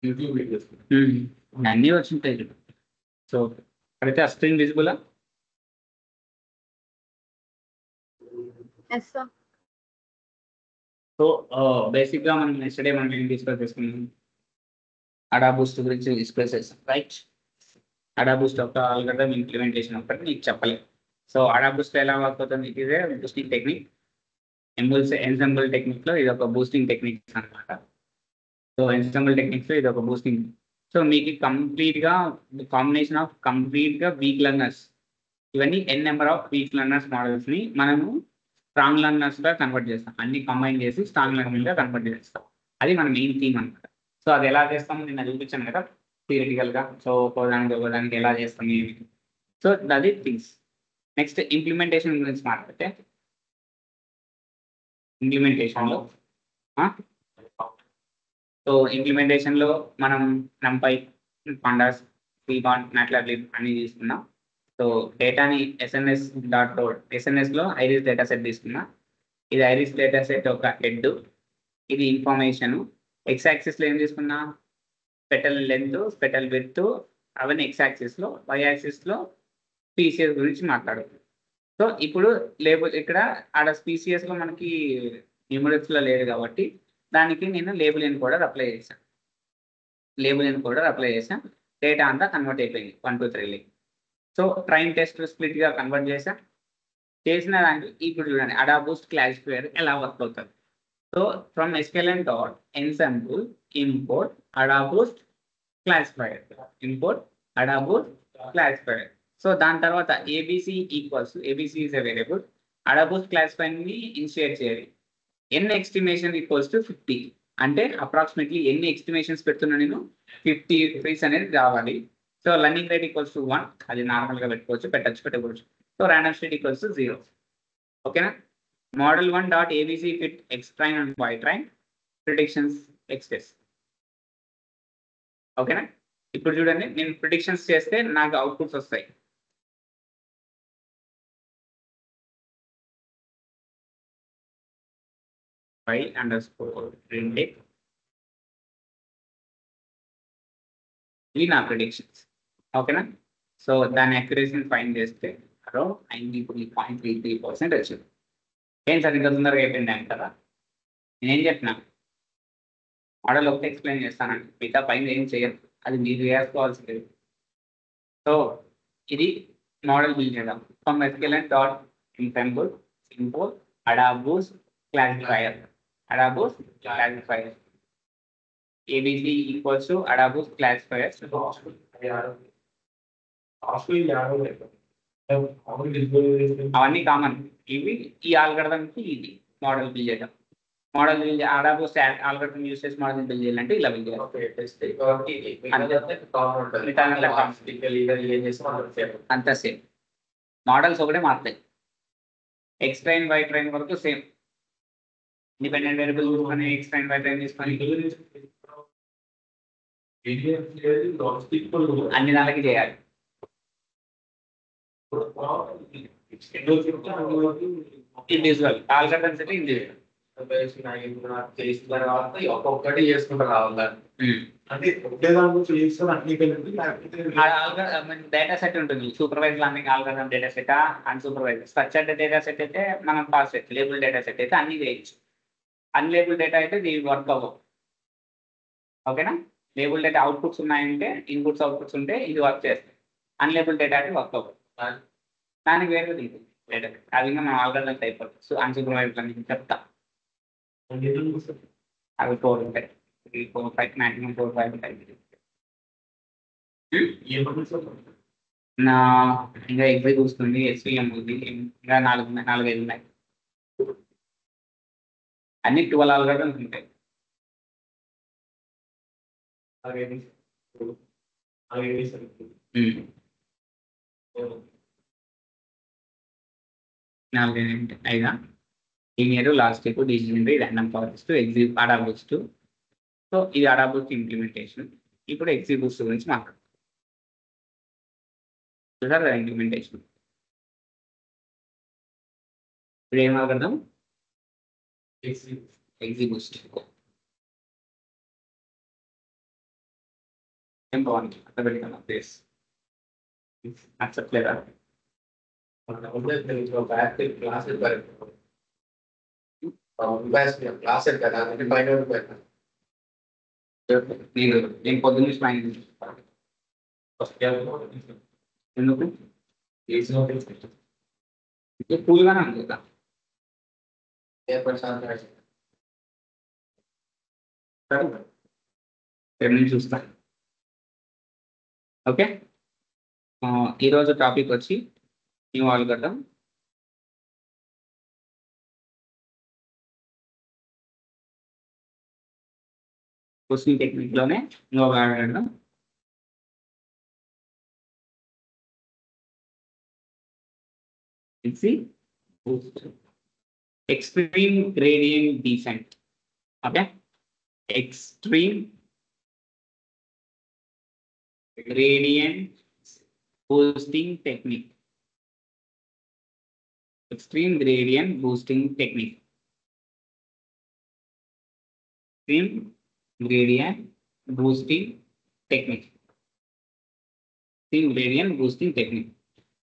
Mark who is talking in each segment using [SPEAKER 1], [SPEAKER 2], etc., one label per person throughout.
[SPEAKER 1] YouTube videos అన్నీ వచ్చింటాయి చూడు. So అయితే ఆ స్క్రీన్ విజిబుల్. సో బేసిక్ గా మనం ఎస్టర్డే మనం ఏం డిస్కస్ చేసుకున్నాం, అడాబూస్ట్ గురించి డిస్కస్ చేస్తాం, రైట్? అడాబూస్ట్ యొక్క ఆల్గరిథం ఇంప్లిమెంటేషన్ ఒకటి నీకు చెప్పలేదు. సో అడాబూస్ట్ ఎలా వర్క్ అవుతుంది, it is a boosting technique. Ensemble technique లో ఇది ఒక బూస్టింగ్ టెక్నిక్స్ అనమాట. సో ఎన్సెంబుల్ టెక్నిక్స్ లో ఇది ఒక బూస్టింగ్. సో మీకు కంప్లీట్ గా కాంబినేషన్ ఆఫ్ కంప్లీట్ గా వీక్ లెర్నర్స్, ఇవన్నీ N number of weak learners models ని మనము స్ట్రాంగ్ లెర్నర్స్ గా కన్వర్ట్ చేస్తాం. అన్ని కంబైన్ చేసి స్ట్రాంగ్ లెర్నింగ్ గా కన్వర్ట్ చేస్తాం. అది మన మెయిన్ థీమ్ అనమాట. సో అది ఎలా చేస్తామో నిన్న చూపించాను కదా థియరిటికల్ గా. సో ఒకదానికి ఎలా చేస్తాం ఏమి. సో అది థింగ్స్. నెక్స్ట్ ఇంప్లిమెంటేషన్ గురించి మాట్లాడితే, ఇంప్లిమెంటేషన్ లో సో ఇంప్లిమెంటేషన్ లో మనం NumPy, Pandas, Python, MATLAB అన్ని తీసుకున్నాం. సో డేటాని ఎస్ఎన్ఎస్ లో ఐరిస్ డేటా సెట్ తీసుకున్నా. ఇది ఐరిస్ డేటా సెట్ ఒక హెడ్, ఇది ఇన్ఫర్మేషన్. ఎక్స్ యాక్సిస్ లో ఏం తీసుకున్నా, స్పెటల్ లెంత్, స్పెటల్ విడ్త్, అవన్నీ ఎక్స్ యాక్సిస్ లో. వై యాక్సిస్ లో స్పీసియస్ గురించి మాట్లాడుతుంది. సో ఇప్పుడు లేబుల్ ఇక్కడ ఆడ స్పీసియస్ లో మనకి న్యూమరిక్స్ లో లేదు కాబట్టి దానికి నేను లేబుల్ ఎన్కోడర్ అప్లై చేశాను. డేటా అంతా కన్వర్ట్ అయిపోయింది 1 2 3 సో ట్రైన్ టెస్ట్ స్ప్లిట్ గా కన్వర్ట్ చేసిన దానికి ఇప్పుడు చూడండి అడాబూస్ట్ క్లాసిఫైయర్ ఎలా వర్క్ అవుతుంది. So from sklearn dot ensemble import AdaBoost classifier, so దాని తర్వాత ABC equals, ABC is a variable, AdaBoost classifier ని ఇనిషియేట్ చేయాలి. ఎన్ ఎస్టిమేషన్ ఈక్వల్స్ టు 50, అంటే అప్రాక్సిమేట్లీ ఎన్ని ఎస్టిమేషన్స్ పెడుతున్నా నేను 50 ట్రీస్ అనేది రావాలి. So learning rate equals to 1, అది నార్మల్ గా పెట్టవచ్చు. So random state equals to 0. ఓకేనా? Model 1 dot ABC fit X train and Y train predictions x test. ఓకేనా? ఇప్పుడు చూడండి, నేను ప్రిడిక్షన్స్ చేస్తే నాకు అవుట్పుట్స్ వస్తాయి. y_print ఇవి నా ప్రిడిక్షన్స్. ఓకేనా? సో దాని అక్యురసీని ఫైండ్ చేస్తే అరౌండ్ 93.33% వచ్చింది. ఏం సార్ ఇంత తొందరగా అయిపోయింది అంటారా? నేనేం చెప్పినా, మోడల్ ఒకటి ఎక్స్ప్లెయిన్ చేస్తానండి, మిగతా పైన ఏం చేయరు, అది మీరు వేసుకోవాల్సింది. సో ఇది మోడల్ బిల్డ్ చేద్దాం. From sklearn dot ensemble import AdaBoost classifier, ABC equals to AdaBoost classifier. అవన్నీ కామన్. ఇవి ఈ ఆల్గరిథం కి ఇది మోడల్ బిల్డ్ చేయడం. అడాబూస్ట్ ఆల్గరిథం యూస్ చేసి మోడల్ బిల్డ్ చేయాలంటే ఇలా బిల్డ్ చేయాలి. అంతా సేమ్, మోడల్స్ ఒకటే మారుతాయి. ఎక్స్ ట్రైన్ వై ట్రైన్ వరకు సేమ్. ఇండిపెండెంట్ వేరియబుల్ తీసుకొని ఎక్స్ ట్రైన్ వై ట్రైన్ తీసుకొని అన్ని దానికి చేయాలి. ఇండివిజువల్ ఆల్గరిథమ్స్ అయితే ఇండివిజువల్
[SPEAKER 2] చేసిన తర్వాత ఒక్కొక్కటి చేసుకుంటూ రావాలి. అంటే ఒకటే దాంట్లో చేస్తారు అన్ని కలిపి, లేకపోతే
[SPEAKER 1] డేటా సెట్ ఉంటుంది. Supervise learning algorithm data set, unsupervised. Structured data set అయితే మనం పాస్ చేయొచ్చు. లేబుల్ డేటా సెట్ అయితే అన్ని చేయొచ్చు. అన్లేబుల్ డేటా అయితే దీని వర్క్ అవ్వవు. ఓకేనా? లేబుల్ డేటా అవుట్పుట్స్ ఉన్నాయంటే, ఇన్పుట్స్ అవుట్పుట్స్ ఉంటే ఇది వర్క్ చేస్తాయి. అన్లేబుల్ డేటా అంటే వర్క్ అవ్వదు. దానికి వేరే డేటా అవి ఇంకా మనం ఆల్గరిథమ్స్ అయిపోతుంది. సో అన్సూపర్వైజ్ లర్నింగ్ చెప్తా. అవి 4 ఉంటాయి. 3 4 5 మాక్సిమం 4 5 ఉంటాయి. నా ఇంకా ఎగ్జామ్ చూస్తుంది, SVM ఉంది, ఇంకా 4 5 ఉన్నాయి. అన్ని 12 ఆల్గరిథమ్స్ ఉంటాయి. ఐదా linear, logistic, decision tree, random forest, AdaBoost. So ఇది అడాబూస్ట్ ఇంప్లిమెంటేషన్. ఇప్పుడు ఎగ్జిబూస్ట్ గురించి మాట్లాడుతాం. చూసారు కదా ఇంప్లిమెంటేషన్. ఇప్పుడు ఏం ఆల్గరిథం? ఎగ్జిబూస్ట్. ఏం బాగుంది అట్లా పెట్టుకున్నా ప్లేస్ నచ్చట్లేదా? నేను పొద్దున్న నుంచి మైండ్ ఎందుకు కూల్గానే ఉంది కదా. రేపు నుంచి చూస్తాను. ఓకే, ఈరోజు టాపిక్ వచ్చి న్యూ ఆల్గరిథం. క్వశ్చన్ టెక్నిక్ లోనే new algorithm. Extreme gradient descent. Okay, extreme gradient boosting technique. Extreme gradient boosting technique. Extreme gradient boosting technique. Extreme gradient boosting technique.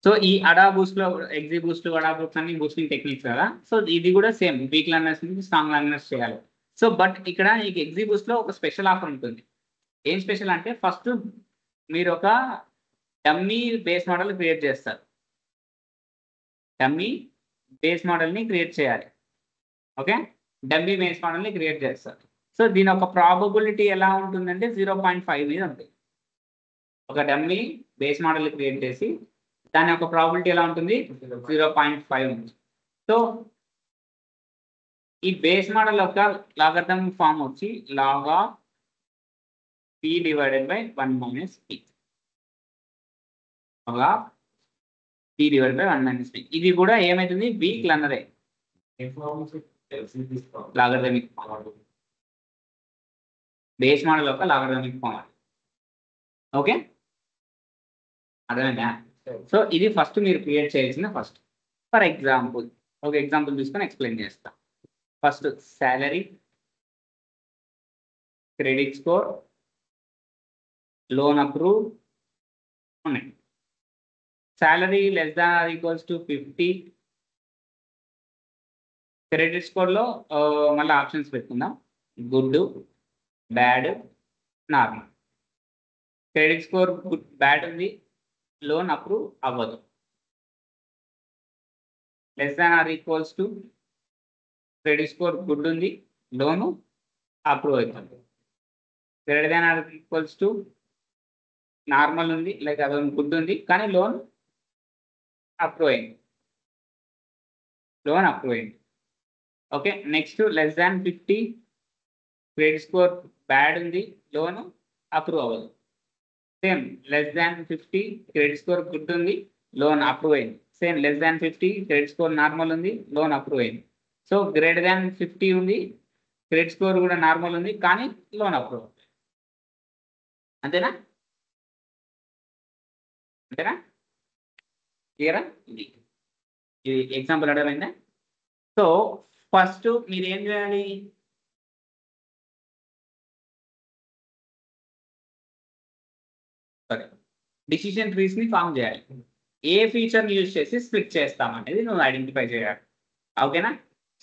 [SPEAKER 1] So ఈ అడా బూస్ట్ లో ఎగ్జి బూస్ట్ అడా Boost అన్ని boosting techniques కదా. So ఇది కూడా same week learners నుంచి strong learners చేయాలి. సో బట్ ఇక్కడ మీకు ఎగ్జి బూస్ట్ లో ఒక స్పెషల్ ఆఫర్ ఉంటుంది. ఏం స్పెషల్ అంటే ఫస్ట్ మీరు ఒక డమ్మీ బేస్ మోడల్ క్రియేట్ చేస్తారు. డమ్మీ బేస్ మోడల్ని క్రియేట్ చేయాలి. ఓకే, డమ్మీ బేస్ మోడల్ని క్రియేట్ చేస్తారు. సో దీని ఒక ప్రాబబిలిటీ ఎలా ఉంటుందంటే 0.5 మీద ఉంటుంది. ఒక డమ్మీ బేస్ మోడల్ క్రియేట్ చేసి దాని యొక్క ప్రాబిలిటీ ఎలా ఉంటుంది? 0.5 ఉంది. సో ఈ బేస్ మోడల్ యొక్క లాగరిథం ఫామ్ వచ్చి log of p divided by 1 minus p. log of p divided by 1 minus p. ఇది కూడా ఏమైతుంది? వీక్ లర్నరే. లాగరిథమిక్ బేస్ మోడల్ యొక్క లాగరిథమిక్ ఫామ్. ఓకే, అర్థమైందా? సో ఇది ఫస్ట్ మీరు క్రియేట్ చేయాల్సిన ఫస్ట్. ఫర్ ఎగ్జాంపుల్ ఒక ఎగ్జాంపుల్ తీసుకొని ఎక్స్ప్లెయిన్ చేస్తా. First salary, credit score, loan approve ఉన్నాయి. Salary less than or equals to 50. Credit స్కోర్లో మళ్ళీ ఆప్షన్స్ పెట్టుకుందాం. Good, bad, normal. Credit score good bad ఉంది, లోన్ అప్రూవ్ అవ్వదు. Less than or equals to credit score good ఉంది, loan approve అవుతుంది. Greater than or equals to normal ఉంది, like అది good ఉంది కానీ లోన్ అప్రూవ్ అయింది. లోన్ అప్రూవ్ అయింది. Okay, next less than 50 credit score bad ఉంది, లోను అప్రూవ్ అవ్వదు. Same less than 50 credit score good ఉంది, లోన్ అప్రూవ్ అయింది. Same less than 50 credit score normal ఉంది, లోన్ అప్రూవ్ అయింది. సో గ్రేటర్ దాన్ 50 ఉంది, credit score కూడా normal ఉంది కానీ లోన్ అప్రూవ్ అవుతుంది. అంతేనా? అంతేనా? క్లియరా? ఇది ఎగ్జాంపుల్ అర్థమైందా? సో ఫస్ట్ మీరు ఏం చేయాలి? డిసిషన్ ట్రీస్ ని ఫామ్ చేయాలి. ఏ ఫీచర్ని యూజ్ చేసి స్ప్లిట్ చేస్తామనేది నువ్వు ఐడెంటిఫై చేయాలి. ఓకేనా?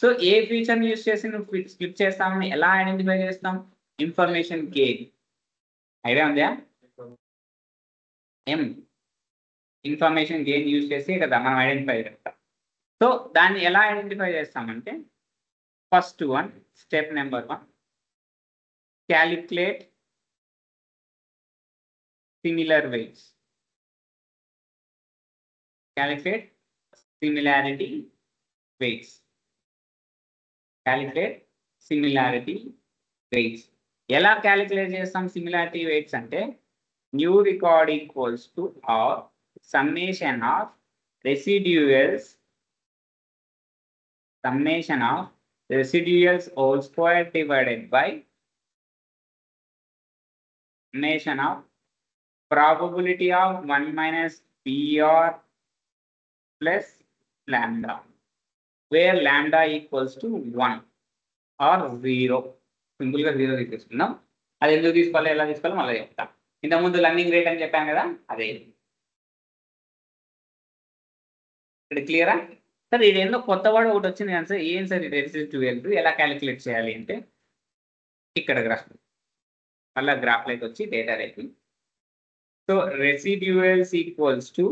[SPEAKER 1] సో ఏ ఫీచర్ని యూజ్ చేసి నువ్వు స్ప్లిట్ చేస్తామని ఎలా ఐడెంటిఫై చేస్తాం? ఇన్ఫర్మేషన్ గెయిన్ ఐడియా ఉందా? ఇన్ఫర్మేషన్ గెయిన్ యూజ్ చేసి కదా మనం ఐడెంటిఫై చేస్తాం. సో దాన్ని ఎలా ఐడెంటిఫై చేస్తామంటే first one, step number 1, calculate similar weights. Calculate similarity weights. Calculate similarity weights. ఎలా క్యాలిక్యులేట్ చేస్తాం similarity weights అంటే new record equals to R summation of residuals whole square divided by summation of probability of 1 minus PR plus lambda, where lambda equals to 1 or 0. సింపుల్గా 0 తీసుకుందాం. అది ఎందుకు తీసుకోవాలి, ఎలా తీసుకోవాలి మళ్ళీ చెప్తా. ఇంతకుముందు లర్నింగ్ రేట్ అని చెప్పాను కదా, అదే ఇక్కడ క్లియరా సార్? ఇది ఏందో కొత్త వర్డ్ ఒకటి వచ్చింది కానీ సార్, ఏం సార్ ఇది రెసిడ్యూయల్ ఎలా క్యాలిక్యులేట్ చేయాలి అంటే ఇక్కడ గ్రాఫ్, మళ్ళీ గ్రాఫ్లోకి వచ్చి data rate. So residuals equals to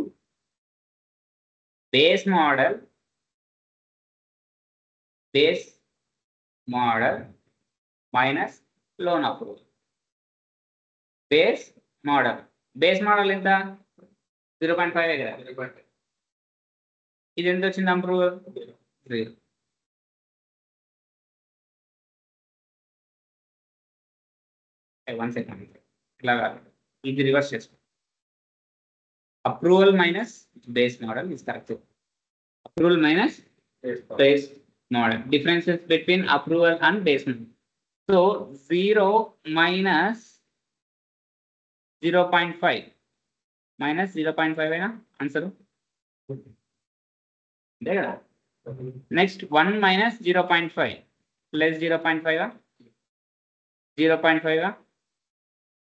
[SPEAKER 1] base model minus loan approval. Base model ఎంత? 0.5 కదా. ఇది ఎంత వచ్చింది అప్రూవల్? 0. వన్ సెకండ్, ఇట్లా కాదు, ఇది రివర్స్ చేసుకో. Approval minus base model is correct. Approval minus base model. Differences between approval and base model. So 0 minus 0.5 minus 0.5 है ना आंसर. देखा? Next 1 minus 0.5 plus 0.5 0.5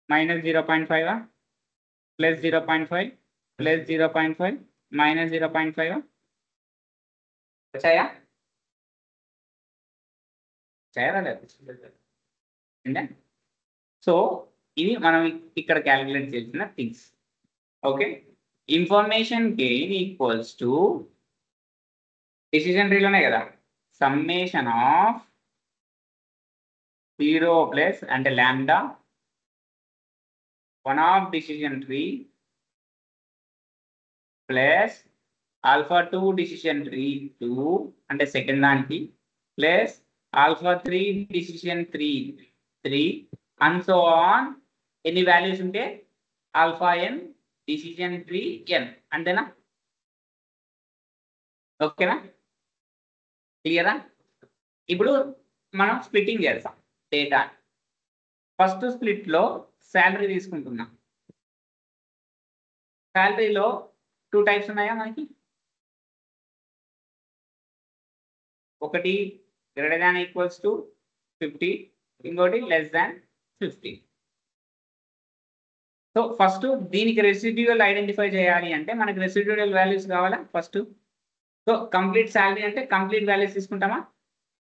[SPEAKER 1] minus 0.5 plus 0.5 plus 0.5 minus 0.5 अच्छा या? So ఇది మనం ఇక్కడ క్యాలిక్యులేట్ చేసిన things. Okay, information gain equals to decision ట్రీలోనే కదా, సమ్మేషన్ ఆఫ్ 0 ప్లస్ అంటే lambda 1 of decision tree plus alpha 2 decision tree 2 అంటే సెకండ్ దానికి plus alpha 3 decision 3 and so on. ఎన్ని వాల్యూస్ ఉంటే ఆల్ఫా n డిసిజన్ 3 n అంతేనా? ఓకేనా, క్లియరా? ఇప్పుడు మనం స్ప్లిట్టింగ్ చేస్తాం డేటా. ఫస్ట్ స్ప్లిట్ లో శాలరీ తీసుకుంటున్నాం. శాలరీలో 2 టైప్స్ ఉన్నాయా మనకి? ఒకటి greater than equals to 50, ఇంకోటి less than 50. సో ఫస్ట్ దీనికి రెసిడ్యూయల్ ఐడెంటిఫై చేయాలి అంటే మనకి రెసిడ్యూయల్ వాల్యూస్ కావాలా ఫస్ట్. సో కంప్లీట్ శాలరీ అంటే కంప్లీట్ వాల్యూస్ తీసుకుంటామా?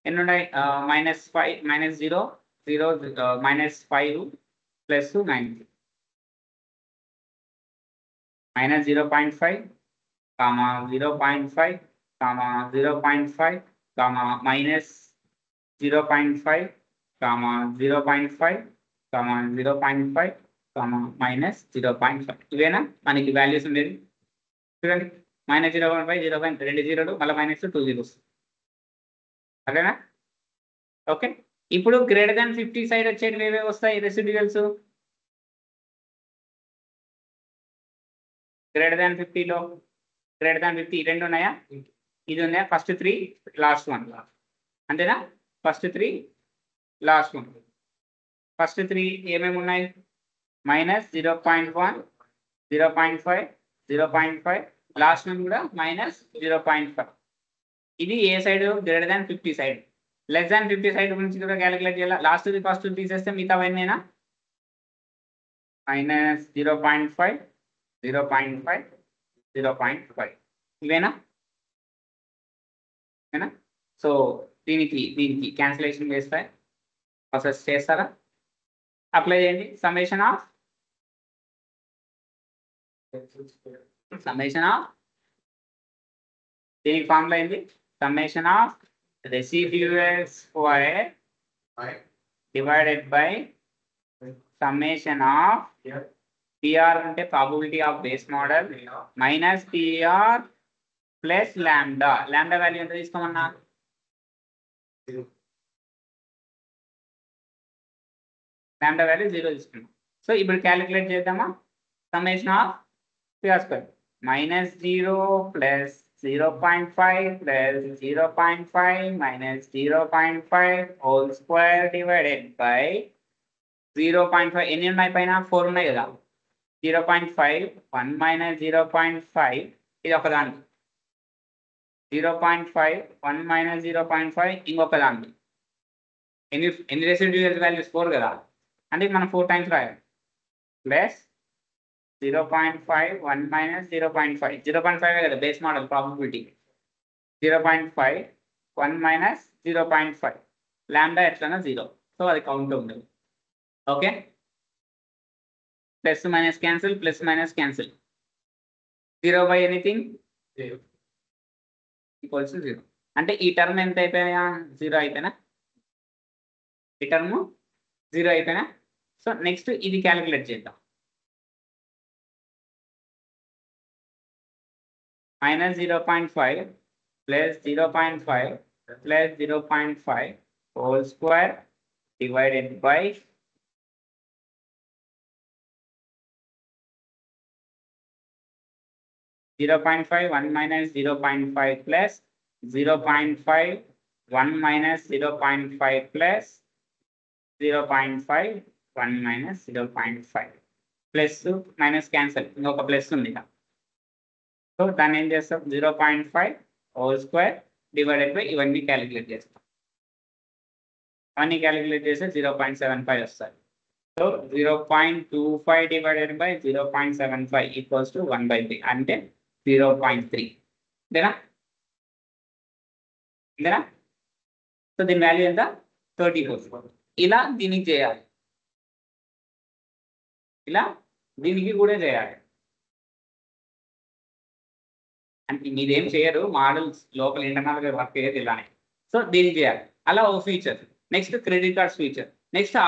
[SPEAKER 1] ఎన్ని ఉన్నాయి? -5 -0 0 -5 ప్లస్ 9 -0.5 0.5 0.5 minus 0.5 0.5 0.5 minus 0.5. ఇవేనా మనకి వాల్యూస్ ఉండేది? చూడండి, -0.5 0.2 జీరోలు మళ్ళీ -2 జీరోస్. అదేనా? ఓకే, ఇప్పుడు గ్రేటర్ దాన్ 50 సైడ్ వచ్చేటివి ఏవే వస్తాయి రెసిడ్యూయల్స్? గ్రేటర్ దాన్ 50లో గ్రేటర్ దాన్ 50 రెండు ఉన్నాయా? ఇది ఉందా? ఫస్ట్ 3 లాస్ట్ 1 అంతేనా? First 3 last 1. ఫస్ట్ 3 ఏమేమి ఉన్నాయి? -0.1 0.5 0.5 లాస్ట్ 1 కూడా -0.5. ఇది ఏ side? Greater than 50 side. Less than 50 side గురించి కూడా క్యాలిక్యులేట్ చేయాలి. లాస్ట్ ఫస్ట్ తీసేస్తే మిగతా అవన్నీనా? -0.5 0.5 0.5 ఇవేనా? సో దీనికి క్యాన్సిలేషన్ చేస్తే ప్రాసెస్ చేస్తారా? అప్లై చేయండి. సమ్మేషన్ ఆఫ్ దీనికి ఫార్ములా ఏంది? Summation of residual square divided by summation of PR అంటే probability of base model minus PR plus lambda. Lambda value ఎంత తీసుకోమన్నా? లాంబ్డా వాల్యూ 0 తీసుకున్నాం. సో ఇప్పుడు క్యాలిక్యులేట్ చేద్దామా? Summation of PR square -0 plus 0.5 plus 0.5 minus 0.5 whole square divided by 0.5. ఎన్ని ఉన్నాయి పైన? 4 ఉన్నాయి కదా. 0.5 1 మైనస్ 0.5 ఇది ఒకదానికి, 0.5 1 మైనస్ 0.5 ఇంకొక దానికి. ఎన్ని రెసిడ్యూయల్ వాల్యూస్? 4 కదా, అంటే మనం 4 టైమ్స్ రాయాలి. ప్లస్ 0.5 1 minus 0.5 0.5 కదా base model probability 0.5 1 minus 0.5 lambda ఎట్లనా 0 సో అది కౌంట్ ఉండదు okay plus minus cancel plus minus cancel 0 by anything equals to 0 అంటే ఈ టర్మ్ ఎంత అయిపోయా 0 అయిపోయినా ఈ టర్మ్ 0 అయిపోయినా సో నెక్స్ట్ ఇది క్యాలిక్యులేట్ చేద్దాం minus 0.5 plus 0.5 plus 0.5 whole square divided by 0.5 1 minus 0.5 plus 0.5 1 minus 0.5 plus 0.5 1 minus 0.5 plus minus cancel ఇంకొక ప్లస్ ఉంది ఇక సో దాన్ని ఏం చేస్తాం 0.5 హోల్ స్క్వేర్ డివైడెడ్ బై ఇవన్నీ క్యాలిక్యులేట్ చేస్తాం అవన్నీ క్యాలిక్యులేట్ చేస్తే 0.75 వస్తాయి so 0.25 divided by 0.75 equals to 1/3 అంటే 0.3 అంతేనా అంతేనా సో దీని వాల్యూ ఎంత 34 ఇలా దీనికి చేయాలి ఇలా దీనికి కూడా చేయాలి అంటే మీరేం చేయరు మోడల్స్ లోపల ఇంటర్నల్గా వర్క్ అయ్యేది ఇలానే సో దీనికి చేయాలి అలా ఓ feature next credit cards feature next ఆ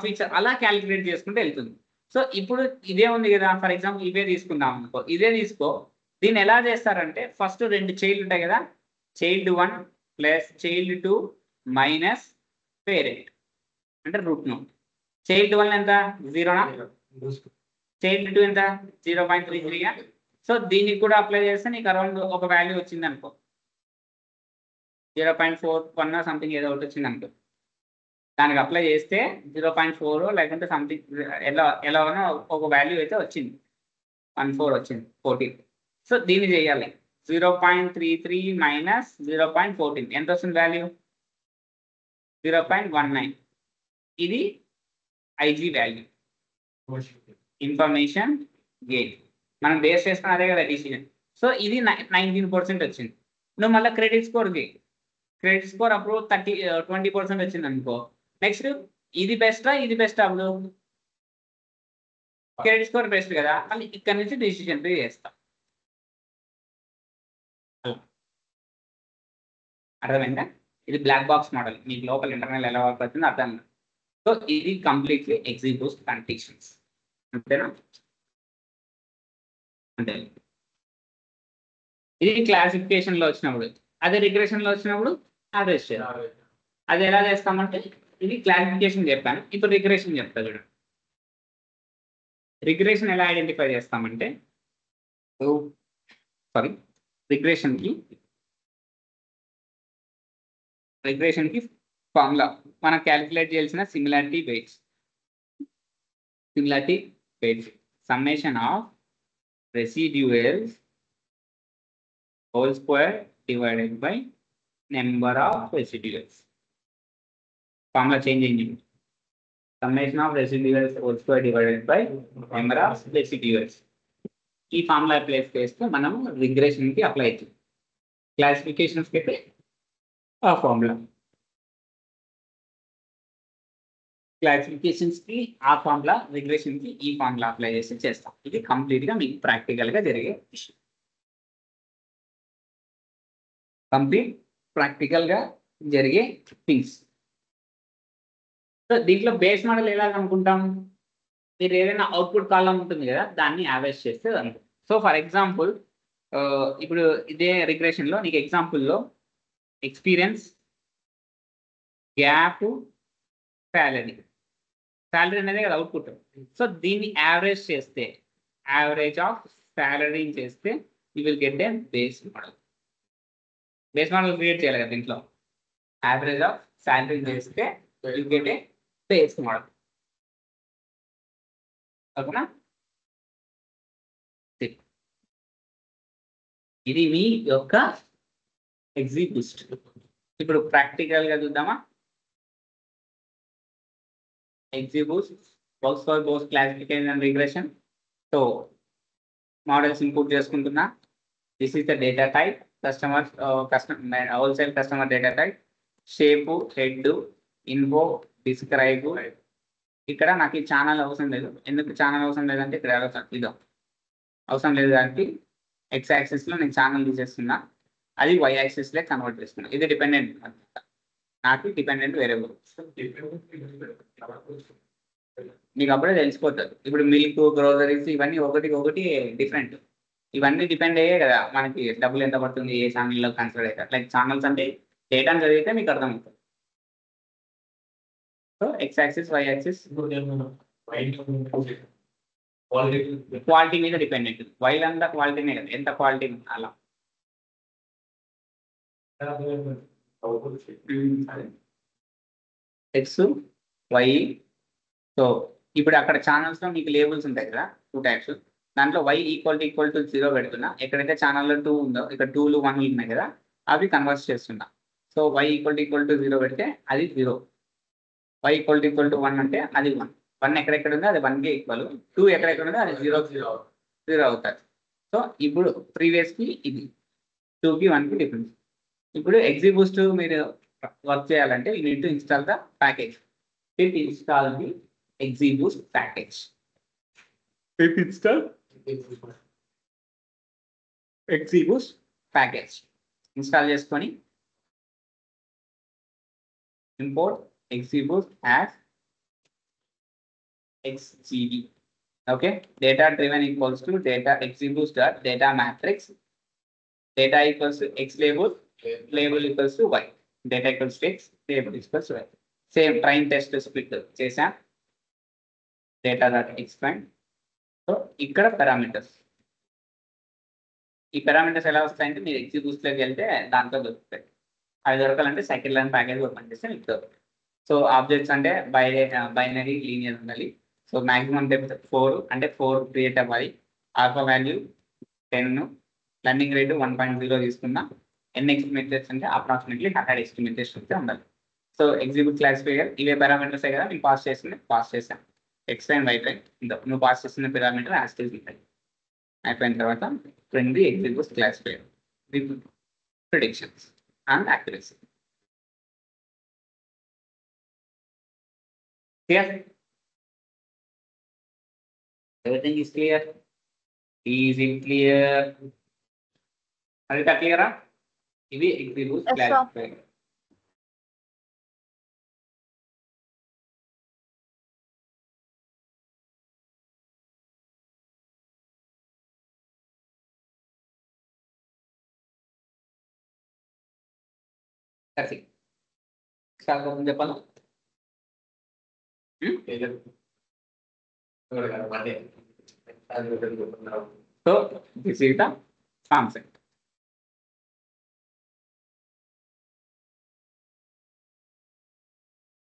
[SPEAKER 1] ఫీచర్ అలా క్యాలిక్యులేట్ చేసుకుంటే వెళ్తుంది సో ఇప్పుడు ఇదే ఉంది కదా ఫర్ ఎగ్జాంపుల్ ఇవే తీసుకుందాం అనుకో ఇదే తీసుకో దీన్ని ఎలా చేస్తారంటే ఫస్ట్ 2 చైల్డ్ ఉంటాయి కదా child 1 plus child 2 minus parent అంటే రూట్ నోట్ చైల్డ్ 1 ఎంత 0నా చైల్డ్ 2 ఎంత 0.33గా సో దీనికి కూడా అప్లై చేస్తే నీకు అరౌండ్ ఒక వాల్యూ వచ్చింది అనుకో 0.41 సంథింగ్ ఏదో ఒకటి వచ్చింది అనుకో దానికి అప్లై చేస్తే 0.4 లేకుంటే సంథింగ్ ఎలా ఉన్నా ఒక వాల్యూ అయితే వచ్చింది 14 వచ్చింది 14 సో దీన్ని చేయాలి 0.33 మైనస్ 0.14 ఎంత వస్తుంది వాల్యూ 0.19 ఇది ఐజీ వాల్యూ ఇన్ఫర్మేషన్ గెయిన్ మనం బేస్ చేసుకున్న అదే కదా డిసిజన్ సో ఇది 19% వచ్చింది నువ్వు మళ్ళీ క్రెడిట్ స్కోర్ అప్పుడు 20% వచ్చింది అనుకో నెక్స్ట్ ఇది బెస్టా అప్పుడు క్రెడిట్ స్కోర్ బెస్ట్ కదా మళ్ళీ ఇక్కడ నుంచి డిసిజన్ ట్రీ చేస్తాం అర్థమైందా ఇది బ్లాక్ బాక్స్ మోడల్ మీకు లోపల ఇంటర్నల్ ఎలా వర్క్ అవుతుందో అర్థం సో ఇది కంప్లీట్లీ ఎగ్జిక్యూట్ కండిషన్స్ అంతేనా అంటే ఇది క్లాసిఫికేషన్ లో వచ్చినప్పుడు అదే రిగ్రెషన్ లో వచ్చినప్పుడు యావరేజ్ చేయాలి అది ఎలా చేస్తామంటే ఇది క్లాసిఫికేషన్ చెప్పాను ఇప్పుడు రిగ్రెషన్ చెప్తా చూడండి రిగ్రెషన్ ఎలా ఐడెంటిఫై చేస్తామంటే సారీ రిగ్రెషన్కి ఫార్ములా మనం క్యాలిక్యులేట్ చేయాల్సిన similarity weights summation of residuals whole square divided by number of residuals. Formula changing. Summation of residuals whole square divided by number of residuals. ఈ formula apply చేస్తే మనం regression కి apply అవుతుంది classifications కి అయితే ఆ ఫార్ములా క్లాసిఫికేషన్స్ కి ఆ ఫార్ములా రిగ్రెషన్ కి ఈ ఫార్ములా అప్లై చేసి చేస్తాం ఇది కంప్లీట్ గా మీకు ప్రాక్టికల్ గా జరిగే విషయం థింగ్స్ సో దీంట్లో బేస్ మోడల్ ఎలా అనుకుంటాం మీరు ఏదైనా అవుట్పుట్ కాలం ఉంటుంది కదా దాన్ని యావరేజ్ చేస్తే అనుకుంటాం సో ఫర్ ఎగ్జాంపుల్ ఇప్పుడు ఇదే రిగ్రెషన్ లో నీకు ఎగ్జాంపుల్లో ఎక్స్పీరియన్స్ గ్యాప్ శాలరీ అనేది కదా అవుట్పుట్ సో దీన్ని యావరేజ్ చేస్తే యావరేజ్ ఆఫ్ శాలరీ చేస్తే you will get a base model create చేయాలి కదా దీంట్లో యావరేజ్ ఆఫ్ శాలరీ చేస్తే you get a base model ఓకేనా ఇది మీ యొక్క ఎగ్జిక్యూట్ ఇప్పుడు ప్రాక్టికల్ గా చూద్దామా XGBoost works for both classification and regression. So models import చేసుకుంటున్నా. This is the data type, wholesale customer data type, shape, head, info, describe. ఇక్కడ నాకు ఈ ఛానల్ అవసరం లేదు. ఎందుకు ఛానల్ అవసరం లేదంటే ఇక్కడ ఇదో అవసరం లేదు కాబట్టి ఎక్స్ యాక్సిస్లో నేను ఛానల్ తీసేస్తున్నా, అది వై యాక్సిస్లో కన్వర్ట్ చేస్తున్నా. ఇది డిపెండెంట్, నాకు డిపెండెంట్ వేరియబుల్. మీకు అప్పుడే తెలిసిపోతుంది. ఇప్పుడు మిల్క్, గ్రోసరీస్ ఇవన్నీ ఒకటి ఒకటి డిఫరెంట్. ఇవన్నీ డిపెండ్ అయ్యే కదా మనకి డబ్బులు ఎంత పడుతుంది ఏ ఛానల్లో కన్సిడర్ అవుతారు. లైక్ ఛానల్స్ అంటే డేటాను చదివితే మీకు అర్థమవుతుంది. So x axis, y axis quality మీద డిపెండెంట్. వైల్ అంతా క్వాలిటీనే కదా, ఎంత క్వాలిటీ అలా. X, why. సో ఇప్పుడు అక్కడ ఛానల్స్లో మీకు లేబుల్స్ ఉంటాయి కదా, 2 టైప్స్. దాంట్లో y ఈక్వల్ టు 0 పెడుతున్నా. ఎక్కడైతే ఛానల్లో 2 ఉందో ఇక్కడ 2లు 1లు ఉన్నాయి కదా, అవి కన్వర్ట్ చేస్తున్నా. సో y ఈక్వల్ టు 0 పెడితే అది 0, y ఈక్వల్ టు 1 అంటే అది 1. 1 ఎక్కడెక్కడ ఉందో అది 1కి ఈక్వల్, 2 ఎక్కడెక్కడ ఉందో అది 0 అవుతుంది. సో ఇప్పుడు ప్రీవియస్కి ఇది 2కి 1కి డిఫరెన్స్. ఇప్పుడు ఎగ్జిబూస్ట్ మీరు వర్క్ చేయాలంటే you need to install the package. It install the XGBoost package. It install XGBoost package install చేసుకొని import XGBoost as xgb. Okay, data driven equals to data XGBoost dot data matrix, data equals to x label, label equals to y, data equals to x, label equals to y. Same train test split చేసాం. Data dot explain. So ఇక్కడ parameters, ఈ parameters ఎలా వస్తాయంటే మీరు ఎగ్జిబూస్ట్లోకి వెళ్తే దాంట్లో దొరుకుతాయి. అవి దొరకాలంటే సైకిల్ లైన్ ప్యాకేజ్ ఓపెన్ చేస్తే మీకు దొరుకుతాయి. సో ఆబ్జెక్ట్స్ అంటే బైనరీ లీనియర్ ఉండాలి. సో మాక్సిమం డెప్త్ 4 అంటే 4 క్రియేట్ అవ్వాలి. ఆల్ఫా వాల్యూ 10, లర్నింగ్ రేటు 1.0 తీసుకున్నా. NX మెథడ్స్ అంటే అప్రాక్సిమేట్లీ 100 ఎస్టిమేటెడ్స్ అయితే ఉండాలి. సో ఎగ్జిక్యూట్ క్లాసిఫైయర్ ఇవే పారామీటర్స్ కదా మేము పాస్ చేసాం. ఎక్స్ ట్రైన్, వై ట్రైన్, నువ్వు పాస్ చేస్తున్న పారామీటర్ యాస్టీస్ ఉంటాయి. అయిపోయిన తర్వాత print the execute classifier with predictions and accuracy. Clear? Everything is clear? Is it clear? Harita, clear? Ivi execute classifier. That's it. Start from the panel. So this is the concept.